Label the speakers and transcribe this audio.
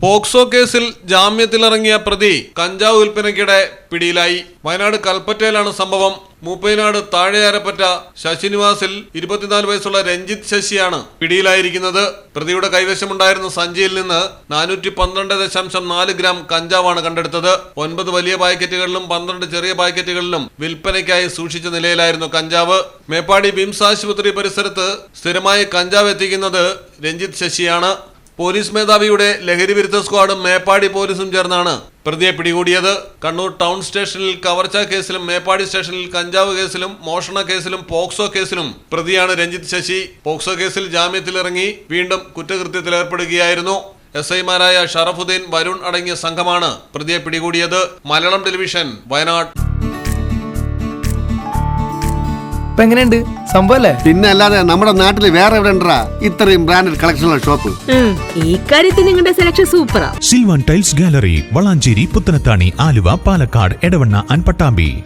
Speaker 1: POCSO കേസിൽ ജാമ്യത്തിലിറങ്ങിയ പ്രതി കഞ്ചാവ് വിൽപ്പനയ്ക്കിടെ പിടിയിലായി. വയനാട് കൽപ്പറ്റയിലാണ് സംഭവം. മൂപ്പൈനാട് താഴെയാരപ്പറ്റ ശശിനിവാസിൽ 24 വയസ്സുള്ള രഞ്ജിത്ത് ശശിയാണ് പിടിയിലായിരിക്കുന്നത്. പ്രതിയുടെ കൈവശമുണ്ടായിരുന്ന സഞ്ചിയിൽ നിന്ന് 412.4 ഗ്രാം കഞ്ചാവാണ് കണ്ടെടുത്തത്. 9 വലിയ പാക്കറ്റുകളിലും 12 ചെറിയ പാക്കറ്റുകളിലും വിൽപ്പനയ്ക്കായി സൂക്ഷിച്ച നിലയിലായിരുന്നു കഞ്ചാവ്. മേപ്പാടി ബിംസ് ആശുപത്രി പരിസരത്ത് സ്ഥിരമായി കഞ്ചാവ് എത്തിക്കുന്നത് രഞ്ജിത്ത് ശശിയാണ്. പോലീസ് മേധാവിയുടെ ലഹരി വിരുദ്ധ സ്ക്വാഡും മേപ്പാടി പോലീസും ചേർന്നാണ് പ്രതിയെ പിടികൂടിയത്. കണ്ണൂർ ടൗൺ സ്റ്റേഷനിൽ കവർച്ചാ കേസിലും മേപ്പാടി സ്റ്റേഷനിൽ കഞ്ചാവ് കേസിലും മോഷണ കേസിലും പോക്സോ കേസിലും പ്രതിയാണ് രഞ്ജിത്ത് ശശി. പോക്സോ കേസിൽ ജാമ്യത്തിലിറങ്ങി വീണ്ടും കുറ്റകൃത്യത്തിലേർപ്പെടുകയായിരുന്നു. SI-മാരായ ഷറഫുദ്ദീൻ, വരുൺ അടങ്ങിയ സംഘമാണ് പ്രതിയെ പിടികൂടിയത്. മലയാളം ടെലിവിഷൻ, വയനാട്.
Speaker 2: എങ്ങനെയുണ്ട് സംഭവല്ലേ?
Speaker 3: പിന്നെ അല്ലാതെ നമ്മുടെ നാട്ടിൽ വേറെ എവിടെ ഉണ്ടാ ഇത്രയും ബ്രാൻഡഡ് കളക്ഷനുള്ള ഷോപ്പ്?
Speaker 4: ഈ കാര്യത്തിൽ നിങ്ങളുടെ സെലക്ഷൻ സൂപ്പറാ.
Speaker 5: Silvan tiles gallery, Valanchery, Puthanathani, Aluva, Palakkad, Edavanna and Pattambi.